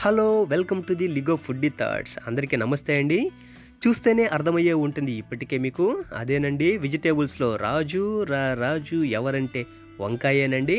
Hello welcome to the LIGO foodie thoughts. అందరికీ నమస్తే అండి. చూస్తేనే అర్థమయ్యే ఉంటుంది ఇప్పటికే మీకు. అదేనండి, వెజిటేబుల్స్లో రాజు ఎవరంటే వంకాయేనండి.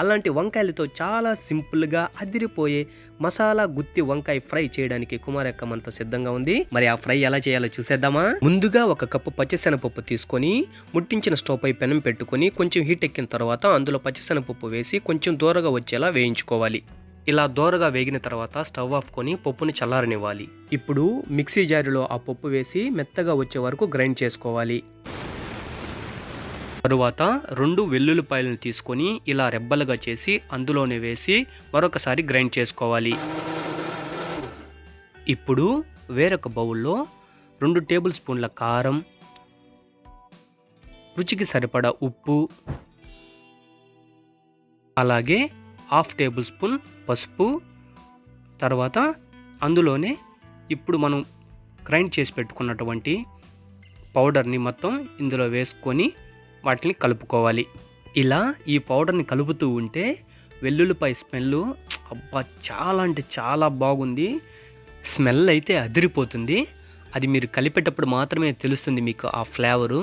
అలాంటి వంకాయలతో చాలా సింపుల్గా అదిరిపోయే మసాలా గుత్తి వంకాయ ఫ్రై చేయడానికి కుమారక్క మనతో సిద్ధంగా ఉంది. మరి ఆ ఫ్రై ఎలా చేయాలో చూసేద్దామా? ముందుగా ఒక కప్పు పచ్చిశనగపప్పు తీసుకొని ముట్టించిన స్టవ్ పై పెనం పెట్టుకొని కొంచెం హీట్ ఎక్కిన తర్వాత అందులో పచ్చిశనగపప్పు వేసి కొంచెం దూరగా వచ్చేలా వేయించుకోవాలి. ఇలా దోరగా వేగిన తర్వాత స్టవ్ ఆఫ్ కొని పప్పుని చల్లారనివ్వాలి. ఇప్పుడు మిక్సీ జారులో ఆ పప్పు వేసి మెత్తగా వచ్చే వరకు గ్రైండ్ చేసుకోవాలి. తరువాత 2 వెల్లుల్లిపాయలను తీసుకొని ఇలా రెబ్బలుగా చేసి అందులోనే వేసి మరొకసారి గ్రైండ్ చేసుకోవాలి. ఇప్పుడు వేరొక బౌల్లో 2 టేబుల్ స్పూన్ల కారం, రుచికి సరిపడా ఉప్పు, అలాగే 1/2 టేబుల్ స్పూన్ పసుపు, తర్వాత అందులోనే ఇప్పుడు మనం గ్రైండ్ చేసి పెట్టుకున్నటువంటి పౌడర్ని మొత్తం ఇందులో వేసుకొని వాటిని కలుపుకోవాలి. ఇలా ఈ పౌడర్ని కలుపుతూ ఉంటే వెల్లుల్లిపాయ స్మెల్ చాలా అంటే చాలా బాగుంది. స్మెల్ అయితే అదిరిపోతుంది. అది మీరు కలిపేటప్పుడు మాత్రమే తెలుస్తుంది మీకు ఆ ఫ్లేవరు.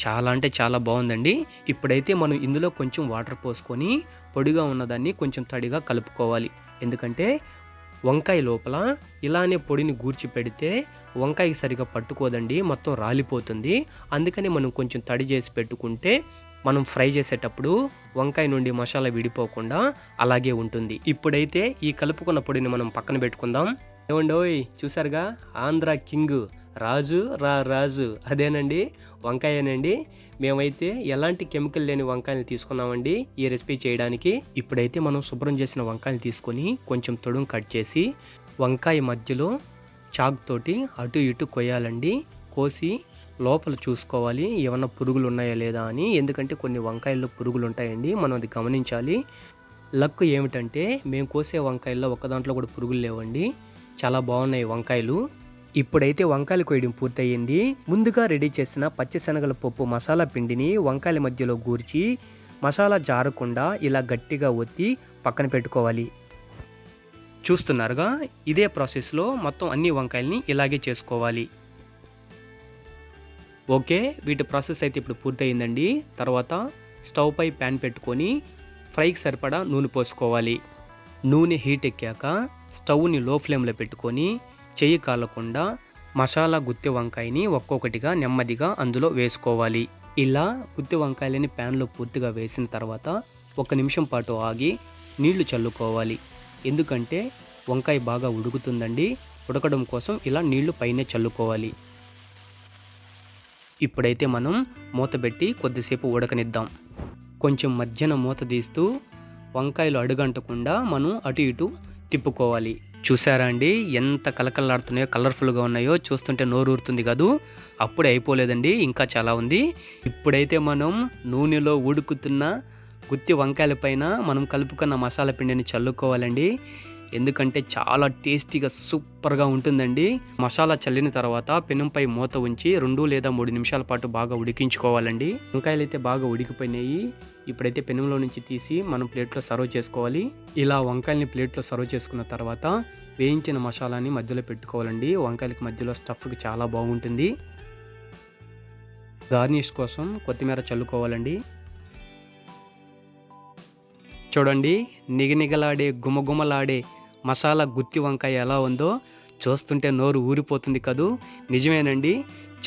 చాలా అంటే చాలా బాగుందండి. ఇప్పుడైతే మనం ఇందులో కొంచెం వాటర్ పోసుకొని పొడిగా ఉన్నదాన్ని కొంచెం తడిగా కలుపుకోవాలి. ఎందుకంటే వంకాయ లోపల ఇలానే పొడిని గూర్చి పెడితే వంకాయకి సరిగా పట్టుకోదండి, మొత్తం రాలిపోతుంది. అందుకని మనం కొంచెం తడి చేసి పెట్టుకుంటే మనం ఫ్రై చేసేటప్పుడు వంకాయ నుండి మసాలా విడిపోకుండా అలాగే ఉంటుంది. ఇప్పుడైతే ఈ కలుపుకున్న పొడిని మనం పక్కన పెట్టుకుందాం. ఏమండోయ్, చూసారుగా, ఆంధ్ర కింగ్ రాజు అదేనండి, వంకాయనండి. మేమైతే ఎలాంటి కెమికల్ లేని వంకాయలు తీసుకున్నామండి ఈ రెసిపీ చేయడానికి. ఇప్పుడైతే మనం శుభ్రం చేసిన వంకాయలు తీసుకొని కొంచెం తొడుం కట్ చేసి వంకాయ మధ్యలో చాక్ తోటి అటు ఇటు కొయ్యాలండి. కోసి లోపల చూసుకోవాలి ఏమన్నా పురుగులు ఉన్నాయా లేదా అని. ఎందుకంటే కొన్ని వంకాయల్లో పురుగులు ఉంటాయండి, మనం అది గమనించాలి. లక్ ఏమిటంటే మేము కోసే వంకాయల్లో ఒక దాంట్లో కూడా పురుగులు లేవండి. చాలా బాగున్నాయి వంకాయలు. ఇప్పుడైతే వంకాయలు కోయడం పూర్తయింది. ముందుగా రెడీ చేసిన పచ్చిశనగల పప్పు మసాలా పిండిని వంకాయల మధ్యలో గూర్చి మసాలా జారకుండా ఇలా గట్టిగా ఒత్తి పక్కన పెట్టుకోవాలి. చూస్తున్నారుగా, ఇదే ప్రాసెస్లో మొత్తం అన్ని వంకాయల్ని ఇలాగే చేసుకోవాలి. ఓకే, వీటి ప్రాసెస్ అయితే ఇప్పుడు పూర్తయిందండి. తర్వాత స్టవ్ పై ప్యాన్ పెట్టుకొని ఫ్రైకి సరిపడా నూనె పోసుకోవాలి. నూనె హీట్ ఎక్కాక స్టవ్ని లో ఫ్లేమ్లో పెట్టుకొని చెయ్యి కాలకుండా మసాలా గుత్తి వంకాయని ఒక్కొక్కటిగా నెమ్మదిగా అందులో వేసుకోవాలి. ఇలా గుత్తి వంకాయలని ప్యాన్లో పూర్తిగా వేసిన తర్వాత 1 నిమిషం పాటు ఆగి నీళ్లు చల్లుకోవాలి. ఎందుకంటే వంకాయ బాగా ఉడుకుతుందండి. ఉడకడం కోసం ఇలా నీళ్లు పైనే చల్లుకోవాలి. ఇప్పుడైతే మనం మూత పెట్టి కొద్దిసేపు ఉడకనిద్దాం. కొంచెం మధ్యన మూత తీస్తూ వంకాయలు అడుగంటకుండా మనం అటు ఇటు తిప్పుకోవాలి. చూసారా అండి, ఎంత కలకల్లాడుతున్నాయో, కలర్ఫుల్గా ఉన్నాయో. చూస్తుంటే నోరు ఊరుతుంది కదూ. అప్పుడే అయిపోలేదండి, ఇంకా చాలా ఉంది. ఇప్పుడైతే మనం నూనెలో ఉడుకుతున్న గుత్తి వంకాయల పైన మనం కలుపుకున్న మసాలా పిండిని చల్లుకోవాలండి. ఎందుకంటే చాలా టేస్టీగా సూపర్గా ఉంటుందండి. మసాలా చల్లిన తర్వాత పెనంపై మూత ఉంచి 2 లేదా 3 నిమిషాల పాటు బాగా ఉడికించుకోవాలండి. వంకాయలు అయితే బాగా ఉడికిపోయినాయి. ఇప్పుడైతే పెనంలో నుంచి తీసి మనం ప్లేట్లో సర్వ్ చేసుకోవాలి. ఇలా వంకాయల్ని ప్లేట్లో సర్వ్ చేసుకున్న తర్వాత వేయించిన మసాలాని మధ్యలో పెట్టుకోవాలండి. వంకాయలకి మధ్యలో స్టఫ్కి చాలా బాగుంటుంది. గార్నిష్ కోసం కొత్తిమీర చల్లుకోవాలండి. చూడండి, నిగనిగలాడే గుమగుమలాడే మసాలా గుత్తి వంకాయ ఎలా ఉందో. చూస్తుంటే నోరు ఊరిపోతుంది కదూ. నిజమేనండి,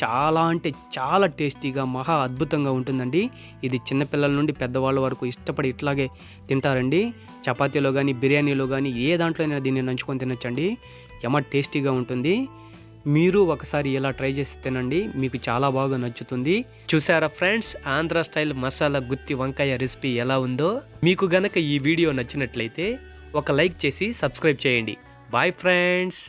చాలా అంటే చాలా టేస్టీగా మహా అద్భుతంగా ఉంటుందండి. ఇది చిన్నపిల్లల నుండి పెద్దవాళ్ళ వరకు ఇష్టపడి ఇట్లాగే తింటారండి. చపాతీలో కానీ బిర్యానీలో కానీ ఏ దాంట్లో అయినా దీన్ని నంచుకొని తినొచ్చండి. టేస్టీగా ఉంటుంది. మీరు ఒకసారి ఇలా ట్రై చేసి తినండి, మీకు చాలా బాగా నచ్చుతుంది. చూసారా ఫ్రెండ్స్, ఆంధ్ర స్టైల్ మసాలా గుత్తి వంకాయ రెసిపీ ఎలా ఉందో. మీకు గనక ఈ వీడియో నచ్చినట్లయితే ఒక లైక్ చేసి సబ్స్క్రైబ్ చేయండి. Bye friends.